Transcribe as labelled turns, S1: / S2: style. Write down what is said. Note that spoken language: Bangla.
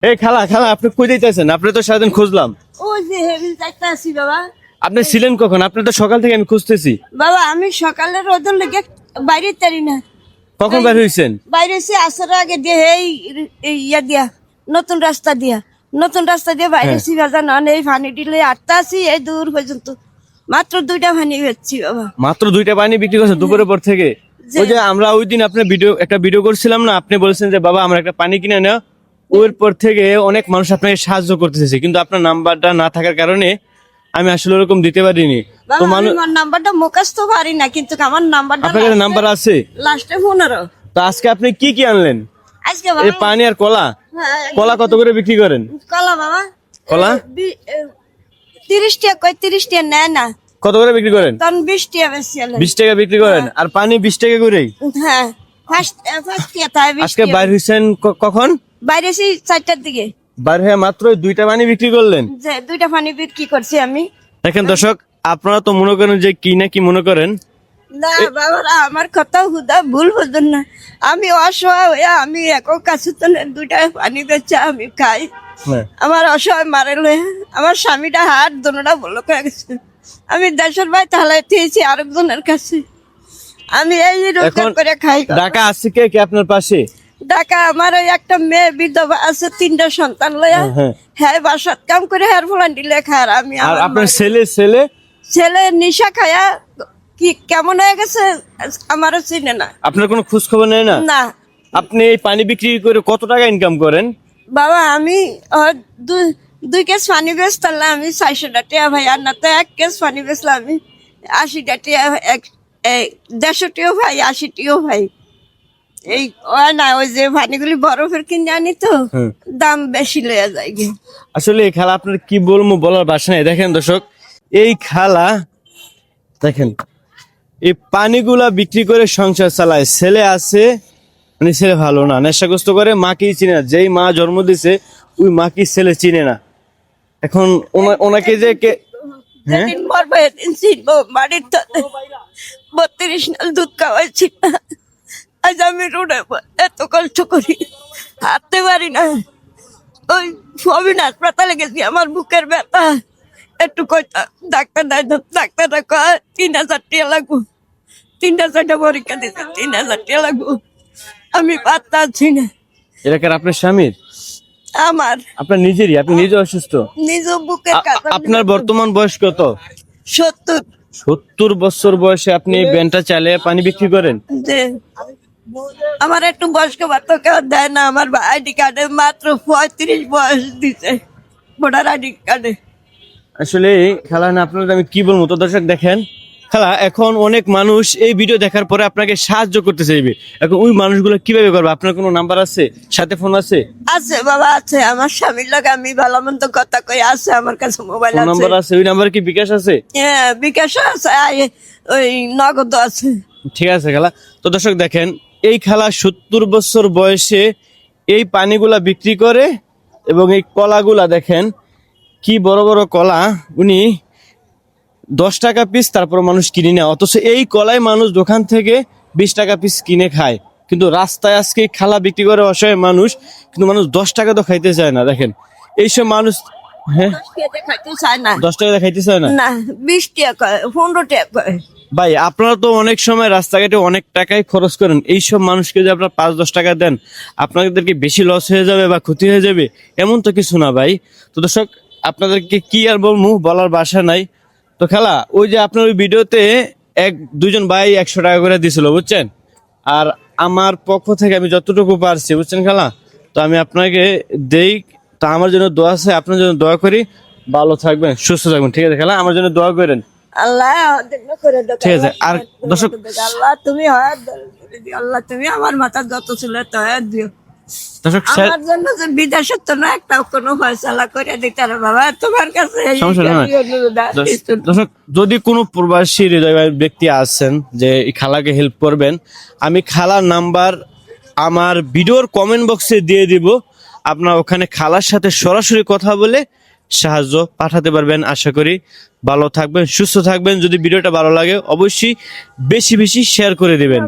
S1: এই খালা খালা আপনি কই যাইতেছেন? আপনি তো সারাদিন খুঁজলাম।
S2: ওই যে হেভি যাইতে আছি বাবা।
S1: আপনি ছিলেন কখন? আপনি তো সকাল থেকে আমি খুঁজতেছি।
S2: বাবা আমি সকালে রোদের লেগে বাইরে তারি না।
S1: কখন বের হইছেন?
S2: বাইরে এসে আসার আগে দিয়ে এই ইয়া দিয়া নতুন রাস্তা দিয়ে বাইরে এসে বাজার নন এই পানি দিলে আটটা আছি এই দূর পর্যন্ত মাত্র 2টা পানি বেচছি বাবা।
S1: মাত্র 2টা পানি বিক্রি করছেন দুপুরের পর থেকে? ওই যে আমরা ওই দিন আপনার একটা ভিডিও করছিলাম না, আপনি বলেছেন যে বাবা আমার একটা পানি কিনে নাও। ওর পর থেকে অনেক মানুষ আপনাকে সাহায্য করতেছে, কিন্তু আপনার নাম্বারটা না থাকার কারণে আমি আসলে ওরকম দিতে পারিনি। তো
S2: আমার নাম্বারটা মুখস্থ পারি না, কিন্তু আমার নাম্বারটা
S1: আপনার কাছে নাম্বার আছে?
S2: লাস্টে 15।
S1: তো আজকে আপনি কি কি আনলেন?
S2: আজকে
S1: এই
S2: বাবা
S1: পানি আর কলা। কলা কত করে বিক্রি করেন?
S2: কলা বাবা
S1: কলা
S2: 30 টাকা কই 30 টাকা নেয় না।
S1: কত করে বিক্রি করেন?
S2: তখন 20 টাকা বেশি হলো।
S1: 20 টাকা বিক্রি করেন আর পানি 20 টাকা করেই?
S2: হ্যাঁ ফার্স্ট টাকা তাই 20
S1: আজকে
S2: টাকা।
S1: বাইর হইছেন কখন?
S2: বাইরে এসে 4টার দিকে
S1: বাইর হয়ে মাত্র 2টা পানি বিক্রি করলেন?
S2: যে 2টা পানি বিক্রি করছি আমি।
S1: দেখেন দর্শক, আপনারা তো মনে করেন যে কি না কি মনে করেন।
S2: না বাবারা আমার কথা হুদা ভুল বুঝুন না, আমি অসহায় হয়ে আমি একক কাছে তো 2টা পানি বেচে আমি খাই।
S1: হ্যাঁ।
S2: আমার অসহায় মারে লয়ে আমার স্বামীটা হাত দোনোটা বলো হয়ে গেছে। আমি দেশের ভাই তাহলে থেয়েছি আরেকজনের কাছে, আমি এই রোজগার করে খাই।
S1: ঢাকা আছে কে কে আপনার পাশে?
S2: ঢাকা আমার ওই একটা মেয়ে বিধবা আছে, 3টা সন্তান লয়া।
S1: হ্যাঁ।
S2: হ্যাঁ বাসাত কাম করে হেয়ার ফলান দিলে খায়। আর আমি
S1: আর
S2: আমার
S1: আপনার
S2: ছেলে
S1: ছেলে
S2: নিশা খায়া কি কেমন হয়ে গেছে আমারও চিনে না।
S1: আপনার কোনো খোঁজ খবর নেয় না?
S2: না
S1: আপনি এই পানি বিক্রি করে কত টাকা ইনকাম করেন?
S2: বাবা আমি দুই কেস পানি বেচতাম আমি 400 টাকা ভাই, আর না তো 1 কেস পানি বেচলাম আমি 80 টাকা, 150 টাকা ভাই, 80 টাকা ভাই। এই না ওই যে পানিগুলি বরফের কিনে আনি তো দাম বেশি লয়ে যায় গে।
S1: আসলে এই খালা আপনার কি বলবো, বলার ভাষা নাই। দেখেন দর্শক, এই খালা দেখেন এই পানিগুলা বিক্রি করে সংসার চালায়। ছেলে আছে, মানে ছেলে ভালো না, নেশাগ্রস্ত করে, মাকেই চিনে না। যেই মা জন্ম দিছে ওই মাকে ছেলে চিনে না। এখন ওনাকে যে কে হ্যাঁ
S2: যেদিন মরবো এদিন চিনবো। বাড়ির তো 32 নাল দুধ খাওয়াইছি না, আজ আমি রোডে এত কষ্ট করি হাঁটতে পারি না। ওই সবিন হাসপাতালে গেছি, আমার বুকের ব্যথা একটু কইতা ডাক্তার নাই, ডাক্তাররা কয় 3000 টাকা লাগবো। 3টা 4টা পরীক্ষা দিতে 3000 টাকা লাগবো। আমি পাত্তা আছি না।
S1: এলাকার আপনার স্বামীর?
S2: আমার
S1: আপনার নিজেরই? আপনি নিজে অসুস্থ?
S2: নিজ বুকের কাছে।
S1: আপনার বর্তমান বয়স কত?
S2: 70।
S1: 70 বছর বয়সে আপনি ভ্যানটা চালিয়ে পানি বিক্রি করেন?
S2: যে আমার একটু বয়স্ক ভাতা কেউ দেয় না। আমার আইডি কার্ডে মাত্র 35 বয়স দিছে, ভোটার আইডি কার্ডে।
S1: আসলে খালা না, আপনাদের আমি কি বলবো। তো দর্শক দেখেন খালা, এখন অনেক মানুষ এই ভিডিও দেখার পরে আপনাকে সাহায্য করতে চাইবে। এখন ওই মানুষগুলো কিভাবে করবে? আপনার কোনো নাম্বার আছে? সাথে ফোন আছে?
S2: আছে বাবা আছে, আমার স্বামীর লাগে আমি ভালো মন্দ কথা কই, আছে আমার কাছে মোবাইল
S1: ফোন
S2: আছে।
S1: নাম্বার আছে? ওই নাম্বারে কি বিকাশ আছে?
S2: হ্যাঁ বিকাশ আছে, ওই নগদ আছে।
S1: ঠিক আছে খালা। তো দর্শক দেখেন, এই খালা 70 বছর বয়সে এই পানিগুলা বিক্রি করে, এবং এই কলাগুলা দেখেন কি বড় বড় কলা। উনি 10 টাকা পিস, তারপর মানুষ কিনে নেয়। অথচ এই কলাই মানুষ দোকান থেকে 20 টাকা পিস কিনে খায়। কিন্তু রাস্তায় আজকে খালা বিক্রি করে অসহায় মানুষ, কিন্তু মানুষ 10 টাকা তো খাইতে চায় না। দেখেন এইসব মানুষ, হ্যাঁ
S2: 10 টাকা খাইতে চায় না।
S1: 10 টাকা খাইতে চায় না।
S2: না 20 টাকা কয়, 15 টাকা কয়।
S1: ভাই আপনারা তো অনেক সময় রাস্তাঘাটে অনেক টাকাই খরচ করেন, এইসব মানুষকে যদি আপনারা 5-10 টাকা দেন, আপনাদেরকে বেশি লস হয়ে যাবে বা ক্ষতি হয়ে যাবে এমন তো কিছু না ভাই। তো দর্শক, আপনাদেরকে কি আর বলবো, বলার ভাষা নাই। তো খালা, ওই যে আপনার ওই ভিডিওতে 1-2 ভাই 100 টাকা করে দিছিল বুঝছেন, আর আমার পক্ষ থেকে আমি যতটুকু পারছি বুঝছেন খালা, তো আমি আপনাকে দেই। তো আমার জন্য দোয়া আছে, আপনার জন্য দোয়া করি। ভালো থাকবেন, সুস্থ থাকবেন, ঠিক আছে খালা? আমার জন্য দোয়া করেন।
S2: আল্লাহ দেখনা করে দাও।
S1: ঠিক আছে। আর দর্শক,
S2: আল্লাহ তুমি হাত দিও, আল্লাহ তুমি আমার মাথা যত ছিল তো হাত দিও।
S1: দর্শক
S2: আমার জন্য যে বিদেশের তো না একটা কোনো ফয়সালা করে দিতে হবে বাবা, তোমার কাছে এই
S1: সমস্যা নাই।
S2: অনুরোধ আছে।
S1: দর্শক, যদি কোনো প্রবাসী হৃদয়বান ব্যক্তি আছেন যে এই খালাকে হেল্প করবেন, আমি খালার নাম্বার আমার ভিডিওর কমেন্ট বক্সে দিয়ে দিব। আপনার ওখানে খালার সাথে সরাসরি কথা বলে সাহায্য পাঠাতে পারবেন। আশা করি ভালো থাকবেন, সুস্থ থাকবেন। যদি ভিডিওটা ভালো লাগে অবশ্যই বেশি বেশি শেয়ার করে দিবেন।